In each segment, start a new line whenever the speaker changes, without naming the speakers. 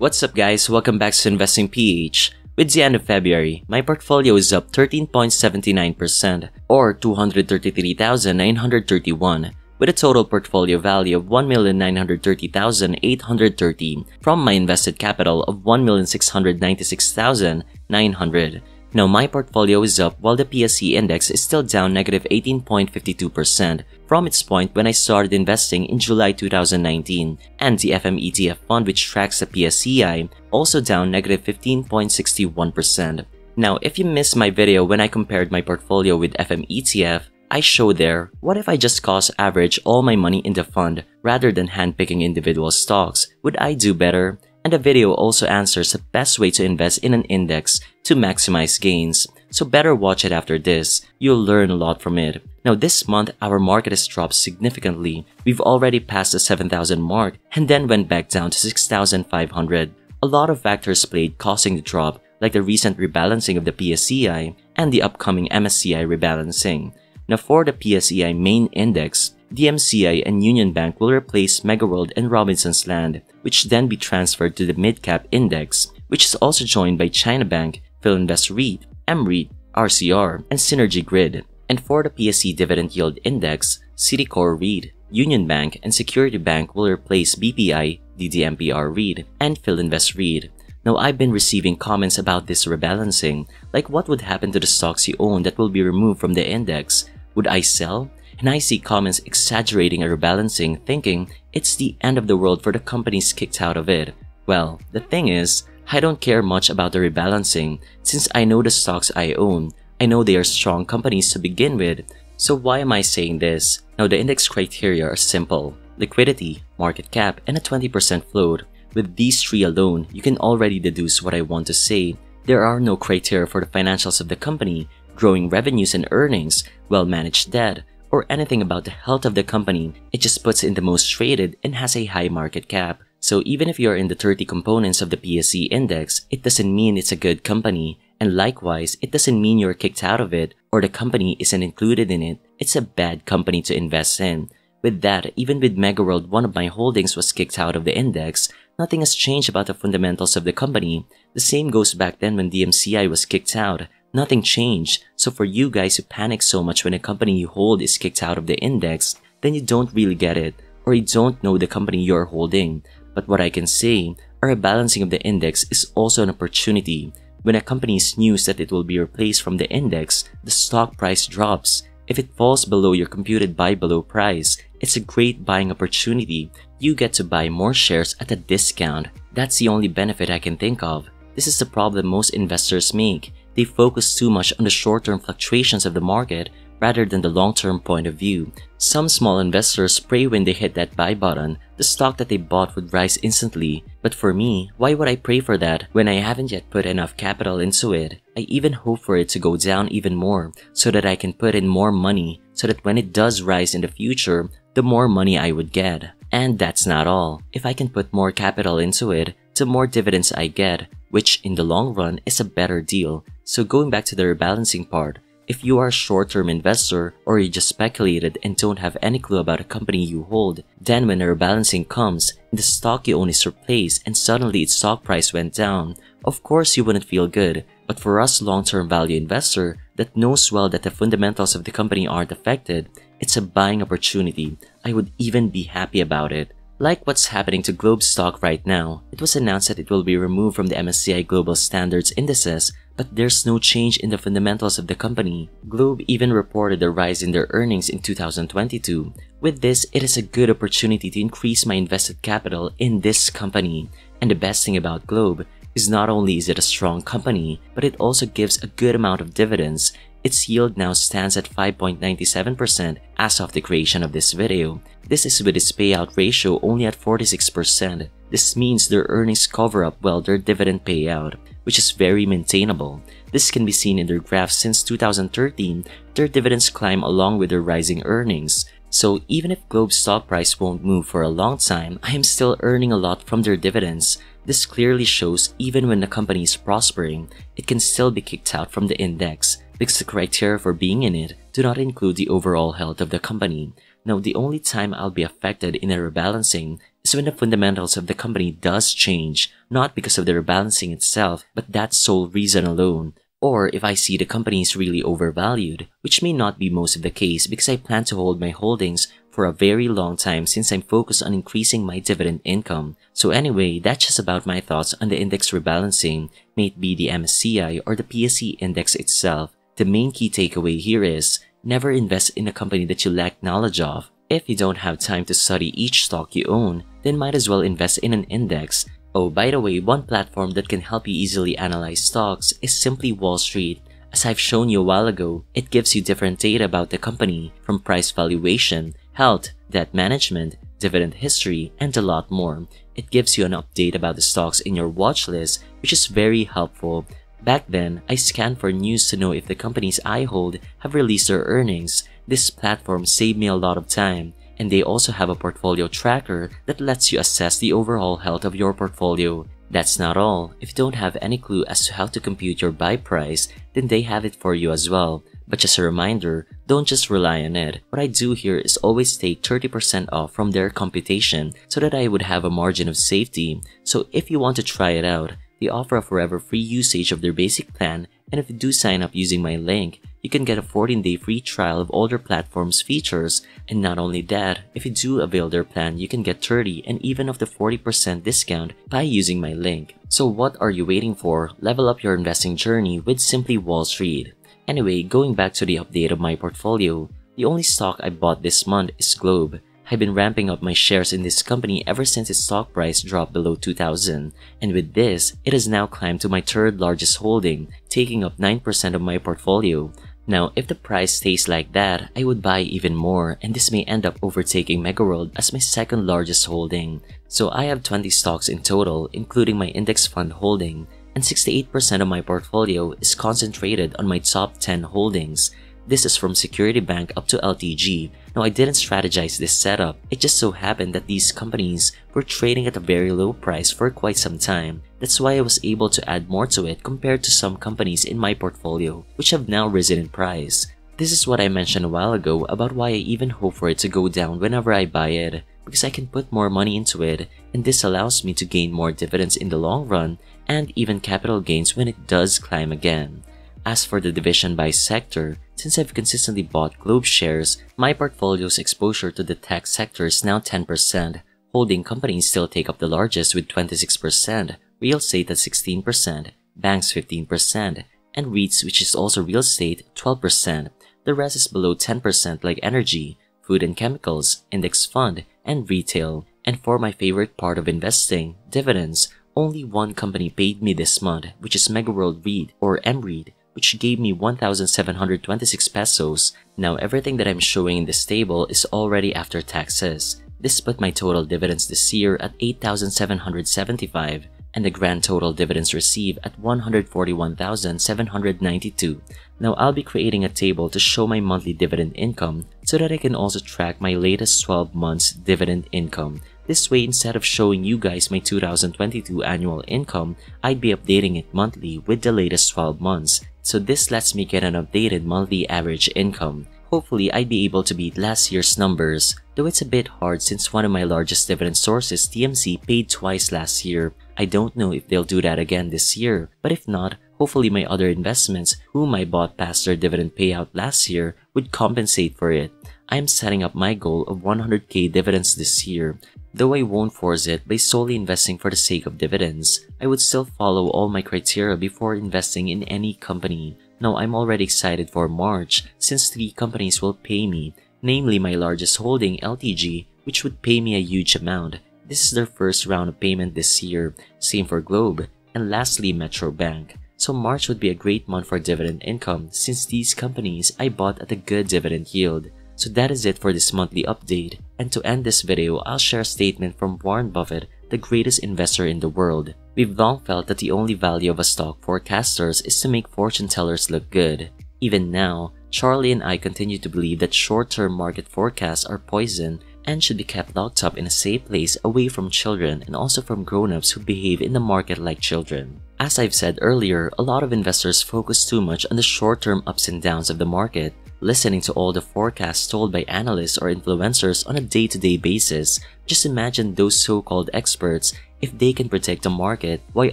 What's up guys, welcome back to InvestingPH. With the end of February, my portfolio is up 13.79% or 233,931 with a total portfolio value of 1,930,830 from my invested capital of 1,696,900. Now my portfolio is up while the PSE index is still down negative 18.52% from its point when I started investing in July 2019, and the FMETF fund which tracks the PSEI also down negative 15.61%. Now if you missed my video when I compared my portfolio with FMETF, I show there what if I just cost average all my money in the fund rather than handpicking individual stocks, would I do better? And the video also answers the best way to invest in an index to maximize gains. So better watch it after this, you'll learn a lot from it. Now this month, our market has dropped significantly. We've already passed the 7,000 mark and then went back down to 6,500. A lot of factors played causing the drop, like the recent rebalancing of the PSEI and the upcoming MSCI rebalancing. Now for the PSEI main index, DMCI and Union Bank will replace Megaworld and Robinson's Land, which then be transferred to the Midcap Index, which is also joined by China Bank, Philinvest REIT, MREIT, RCR, and Synergy Grid. And for the PSE Dividend Yield Index, Citicorp REIT, Union Bank, and Security Bank will replace BPI, DDMPR REIT, and Philinvest REIT. Now I've been receiving comments about this rebalancing, like what would happen to the stocks you own that will be removed from the index? Would I sell? And I see comments exaggerating a rebalancing, thinking it's the end of the world for the companies kicked out of it. Well, the thing is, I don't care much about the rebalancing since I know the stocks I own. I know they are strong companies to begin with. So why am I saying this? Now the index criteria are simple: liquidity, market cap, and a 20% float. With these three alone, you can already deduce what I want to say. There are no criteria for the financials of the company, growing revenues and earnings, well-managed debt, or anything about the health of the company. It just puts in the most traded and has a high market cap. So even if you're in the 30 components of the PSE index, it doesn't mean it's a good company. And likewise, it doesn't mean you're kicked out of it or the company isn't included in it. It's a bad company to invest in. With that, even with Megaworld, one of my holdings was kicked out of the index, nothing has changed about the fundamentals of the company. The same goes back then when DMCI was kicked out. Nothing changed. So for you guys who panic so much when a company you hold is kicked out of the index, then you don't really get it, or you don't know the company you're holding. But what I can say, a rebalancing of the index is also an opportunity. When a company's news that it will be replaced from the index, the stock price drops. If it falls below your computed buy below price, it's a great buying opportunity. You get to buy more shares at a discount. That's the only benefit I can think of. This is the problem most investors make. They focus too much on the short-term fluctuations of the market rather than the long-term point of view. Some small investors pray when they hit that buy button, the stock that they bought would rise instantly. But for me, why would I pray for that when I haven't yet put enough capital into it? I even hope for it to go down even more so that I can put in more money so that when it does rise in the future, the more money I would get. And that's not all. If I can put more capital into it, the more dividends I get, which in the long run is a better deal. So going back to the rebalancing part, if you are a short-term investor or you just speculated and don't have any clue about a company you hold, then when a rebalancing comes and the stock you own is replaced and suddenly its stock price went down, of course you wouldn't feel good. But for us long-term value investor that knows well that the fundamentals of the company aren't affected, it's a buying opportunity. I would even be happy about it. Like what's happening to Globe stock right now. It was announced that it will be removed from the MSCI Global Standards indices, but there's no change in the fundamentals of the company. Globe even reported a rise in their earnings in 2022. With this, it is a good opportunity to increase my invested capital in this company. And the best thing about Globe is not only is it a strong company, but it also gives a good amount of dividends. Its yield now stands at 5.97% as of the creation of this video. This is with its payout ratio only at 46%. This means their earnings cover up well their dividend payout, which is very maintainable. This can be seen in their graph since 2013, their dividends climb along with their rising earnings. So even if Globe's stock price won't move for a long time, I am still earning a lot from their dividends. This clearly shows even when the company is prospering, it can still be kicked out from the index because the criteria for being in it do not include the overall health of the company. Now, the only time I'll be affected in a rebalancing is when the fundamentals of the company does change, not because of the rebalancing itself, but that sole reason alone. Or if I see the company is really overvalued, which may not be most of the case because I plan to hold my holdings for a very long time since I'm focused on increasing my dividend income. So anyway, that's just about my thoughts on the index rebalancing, may it be the MSCI or the PSE index itself. The main key takeaway here is, never invest in a company that you lack knowledge of. If you don't have time to study each stock you own, then might as well invest in an index. Oh, by the way, one platform that can help you easily analyze stocks is simply Wall Street. As I've shown you a while ago, it gives you different data about the company, from price valuation, health, debt management, dividend history, and a lot more. It gives you an update about the stocks in your watch list, which is very helpful. Back then, I scanned for news to know if the companies I hold have released their earnings. This platform saved me a lot of time. And they also have a portfolio tracker that lets you assess the overall health of your portfolio. That's not all. If you don't have any clue as to how to compute your buy price, then they have it for you as well. But just a reminder, don't just rely on it. What I do here is always take 30% off from their computation so that I would have a margin of safety. So if you want to try it out, they offer a forever free usage of their basic plan, and if you do sign up using my link, you can get a 14-day free trial of all their platform's features. And not only that, if you do avail their plan, you can get 30 and even up to 40% discount by using my link. So what are you waiting for? Level up your investing journey with simply Wall Street. Anyway, going back to the update of my portfolio, the only stock I bought this month is Globe. I've been ramping up my shares in this company ever since its stock price dropped below 2,000, and with this, it has now climbed to my third largest holding, taking up 9% of my portfolio. Now, if the price stays like that, I would buy even more, and this may end up overtaking Megaworld as my second largest holding. So I have 20 stocks in total, including my index fund holding, and 68% of my portfolio is concentrated on my top 10 holdings. This is from Security Bank up to LTG. Now, I didn't strategize this setup. It just so happened that these companies were trading at a very low price for quite some time. That's why I was able to add more to it compared to some companies in my portfolio, which have now risen in price. This is what I mentioned a while ago about why I even hope for it to go down whenever I buy it, because I can put more money into it, and this allows me to gain more dividends in the long run and even capital gains when it does climb again. As for the division by sector, since I've consistently bought Globe shares, my portfolio's exposure to the tech sector is now 10%. Holding companies still take up the largest with 26%, real estate at 16%, banks 15%, and REITs, which is also real estate, 12%. The rest is below 10% like energy, food and chemicals, index fund, and retail. And for my favorite part of investing, dividends, only one company paid me this month, which is Megaworld REIT or MREIT, which gave me 1,726 pesos. Now everything that I'm showing in this table is already after taxes. This put my total dividends this year at 8,775 and the grand total dividends received at 141,792. Now I'll be creating a table to show my monthly dividend income so that I can also track my latest 12 months dividend income. This way, instead of showing you guys my 2022 annual income, I'd be updating it monthly with the latest 12 months. So this lets me get an updated monthly average income. Hopefully, I'd be able to beat last year's numbers, though it's a bit hard since one of my largest dividend sources, TMC, paid twice last year. I don't know if they'll do that again this year, but if not, hopefully my other investments, whom I bought past their dividend payout last year, would compensate for it. I'm setting up my goal of 100k dividends this year. Though I won't force it by solely investing for the sake of dividends, I would still follow all my criteria before investing in any company. Now I'm already excited for March since 3 companies will pay me, namely my largest holding LTG, which would pay me a huge amount. This is their first round of payment this year, same for Globe, and lastly Metro Bank. So March would be a great month for dividend income since these companies I bought at a good dividend yield. So that is it for this monthly update, and to end this video, I'll share a statement from Warren Buffett, the greatest investor in the world. We've long felt that the only value of a stock forecasters is to make fortune tellers look good. Even now, Charlie and I continue to believe that short-term market forecasts are poison and should be kept locked up in a safe place away from children and also from grown-ups who behave in the market like children. As I've said earlier, a lot of investors focus too much on the short-term ups and downs of the market, listening to all the forecasts told by analysts or influencers on a day-to-day basis. Just imagine those so-called experts. If they can predict the market, why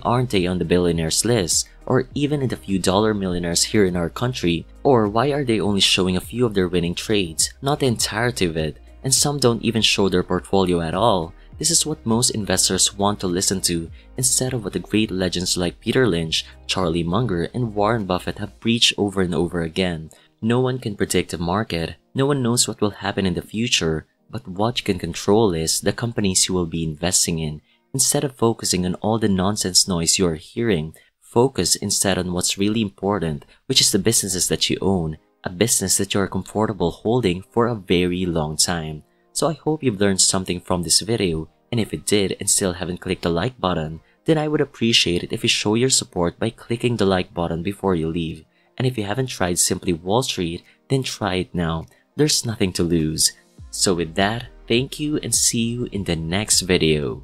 aren't they on the billionaires list? Or even in the few dollar millionaires here in our country? Or why are they only showing a few of their winning trades, not the entirety of it? And some don't even show their portfolio at all. This is what most investors want to listen to, instead of what the great legends like Peter Lynch, Charlie Munger, and Warren Buffett have preached over and over again. No one can predict the market, no one knows what will happen in the future, but what you can control is the companies you will be investing in. Instead of focusing on all the nonsense noise you are hearing, focus instead on what's really important, which is the businesses that you own, a business that you are comfortable holding for a very long time. So I hope you've learned something from this video, and if you did and still haven't clicked the like button, then I would appreciate it if you show your support by clicking the like button before you leave. And if you haven't tried Simply Wall Street, then try it now. There's nothing to lose. So with that, thank you and see you in the next video.